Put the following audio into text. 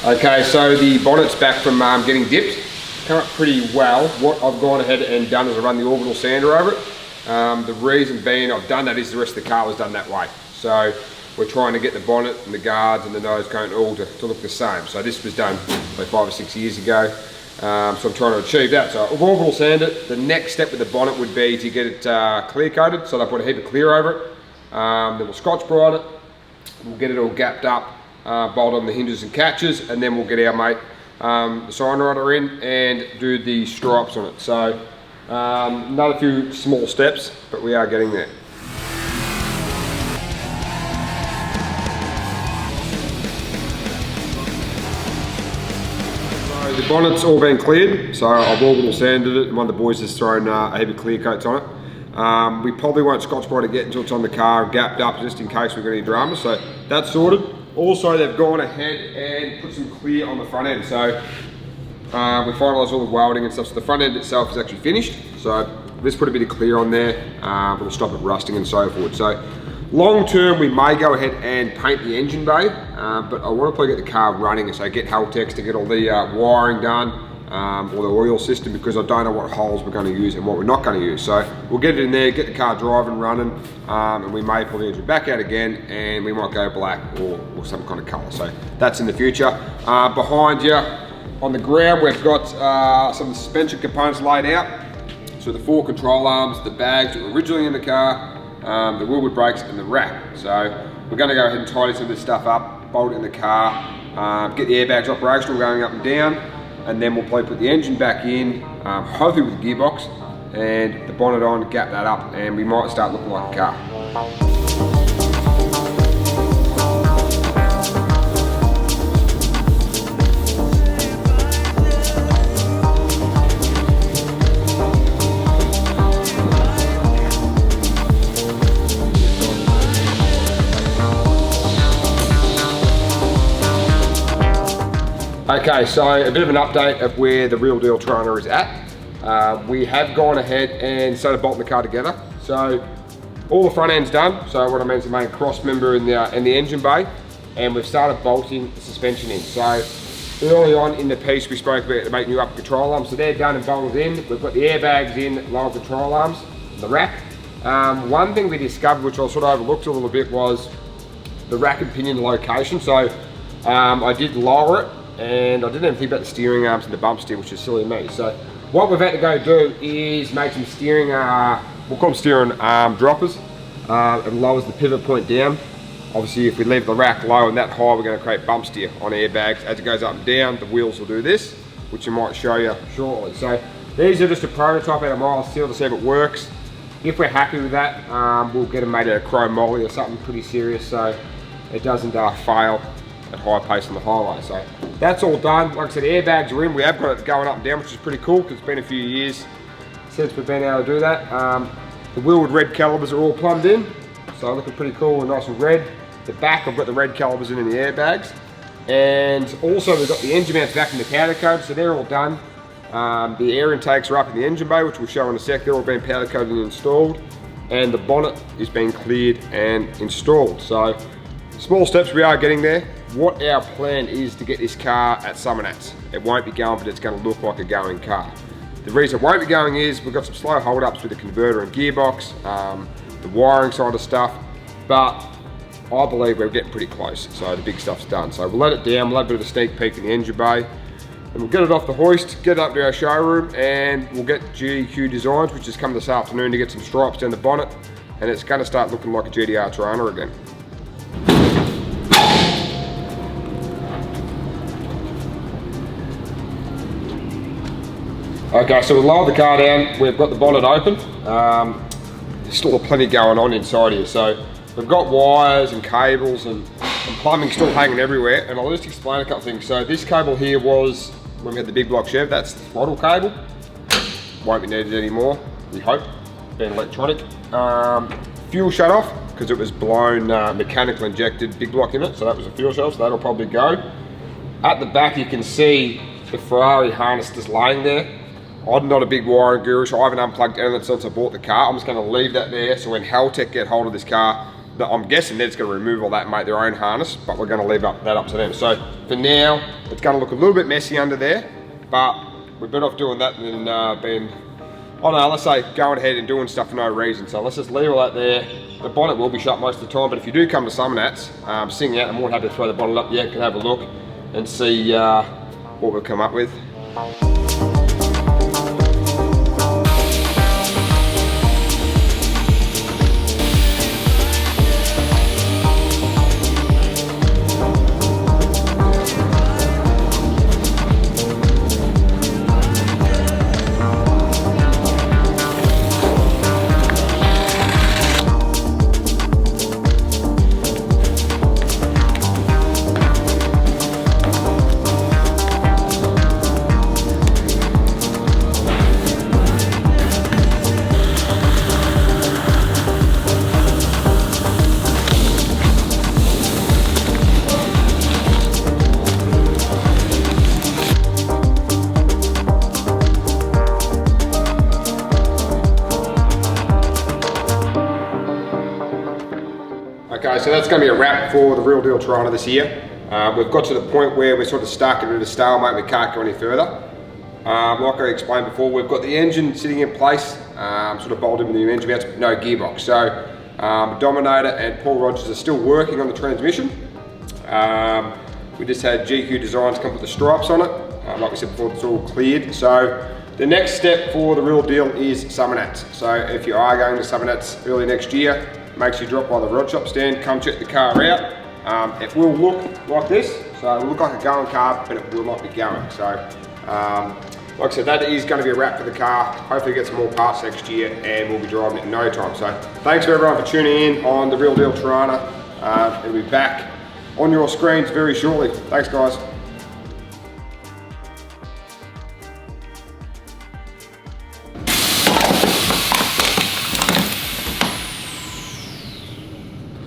Okay, so the bonnet's back from getting dipped. Come up pretty well. What I've gone ahead and done is I run the orbital sander over it. The reason being I've done that is the rest of the car was done that way. So we're trying to get the bonnet and the guards and the nose cone all to look the same. So this was done like 5 or 6 years ago. So I'm trying to achieve that. So I've orbital sanded it. The next step with the bonnet would be to get it clear coated. So I put a heap of clear over it. Then we'll scotch bride it. We'll get it all gapped up, bolt on the hinges and catches, and then we'll get our mate the sign rider in and do the stripes on it. So another few small steps, but we are getting there. So the bonnet's all been cleared, so I've orbital sanded it, and one of the boys has thrown a heap of clear coats on it. We probably won't scotch bride it yet until it's on the car and gapped up, just in case we've got any drama. So that's sorted. Also, they've gone ahead and put some clear on the front end. So we finalised all the welding and stuff. So the front end itself is actually finished. So let's put a bit of clear on there. It'll stop it rusting and so forth. So long term, we may go ahead and paint the engine bay, but I want to probably get the car running. So get Haltex to get all the wiring done. Or the oil system, because I don't know what holes we're going to use and what we're not going to use. So we'll get it in there, get the car driving, running, and we may pull the engine back out again, and we might go black or some kind of colour. So that's in the future. Behind you on the ground, we've got some suspension components laid out. So the 4 control arms, the bags that were originally in the car, the wheelwood brakes, and the rack. So we're going to go ahead and tidy some of this stuff up, bolt it in the car, get the airbags operational, going up and down. And then we'll probably put the engine back in, hopefully with the gearbox, and the bonnet on, gap that up, and we might start looking like a car. Okay, so a bit of an update of where the real deal Torana is at. We have gone ahead and started bolting the car together. So all the front end's done. So what I mean is the main cross member in the engine bay, and we've started bolting the suspension in. So early on in the piece we spoke about to make new upper control arms. So they're done and bolted in. We've got the airbags in, lower control arms, the rack. One thing we discovered, which I sort of overlooked a little bit, was the rack and pinion location. So I did lower it, and I didn't even think about the steering arms and the bump steer, which is silly of me. So what we've had to go do is make some steering, we'll call them steering arm droppers. It lowers the pivot point down. Obviously if we leave the rack low and that high, we're going to create bump steer on airbags. As it goes up and down, the wheels will do this, which I might show you shortly. So these are just a prototype out of mild steel to see if it works. If we're happy with that, we'll get them made out of chrome moly or something pretty serious so it doesn't fail at high pace on the highway. So that's all done. Like I said, airbags are in. We have got it going up and down, which is pretty cool because it's been a few years since we've been able to do that. The wheelwood red calipers are all plumbed in, so looking pretty cool and nice and red. The back, I've got the red calipers in the airbags. And also we've got the engine mounts back in the powder coat, so they're all done. The air intakes are up in the engine bay, which we'll show in a sec. They're all been powder coated and installed. And the bonnet is being cleared and installed. So small steps, we are getting there. What our plan is to get this car at Summernats. It won't be going, but it's going to look like a going car. The reason it won't be going is we've got some slow hold-ups with the converter and gearbox, the wiring side of stuff, but I believe we're getting pretty close, so the big stuff's done. So we'll let it down, we'll have a bit of a sneak peek in the engine bay, and we'll get it off the hoist, get it up to our showroom, and we'll get GQ Designs, which has come this afternoon, to get some stripes down the bonnet, and it's going to start looking like a GDR Torana again. Okay, so we'll lower the car down, we've got the bonnet open. There's still plenty going on inside here, so we've got wires and cables and plumbing still hanging everywhere, and I'll just explain a couple things. So this cable here was, when we had the big block Chev, that's the throttle cable. Won't be needed anymore, we hope, being electronic. Fuel shut off, because it was blown mechanical injected big block in it, so that was a fuel shut off, so that'll probably go. At the back you can see the Ferrari harness just laying there. I'm not a big wiring guru, so I haven't unplugged anything since I bought the car. I'm just going to leave that there, so when Haltech get hold of this car, I'm guessing they're just going to remove all that and make their own harness, but we're going to leave that up to them. So for now, it's going to look a little bit messy under there, but we're better off doing that than being, I don't know, let's say going ahead and doing stuff for no reason. So let's just leave all that there. The bonnet will be shut most of the time, but if you do come to Summernats, sing out, I'm more than happy to throw the bonnet up. Yeah, you can have a look and see what we've come up with. Okay, so that's going to be a wrap for the Real Deal Torana this year. We've got to the point where we're sort of stuck at a stalemate, we can't go any further. Like I explained before, we've got the engine sitting in place, sort of bolted with the new engine mounts, no gearbox. So Dominator and Paul Rogers are still working on the transmission. We just had GQ Designs come with the stripes on it. Like we said before, it's all cleared. So the next step for the Real Deal is Summernats. So if you are going to Summernats early next year, make sure you drop by the rod shop stand, come check the car out. It will look like this, so it will look like a going car, but it will not be going. So, like I said, that is going to be a wrap for the car. Hopefully get some more parts next year and we'll be driving it in no time. So thanks for everyone for tuning in on the Real Deal Torana. It'll be back on your screens very shortly. Thanks guys.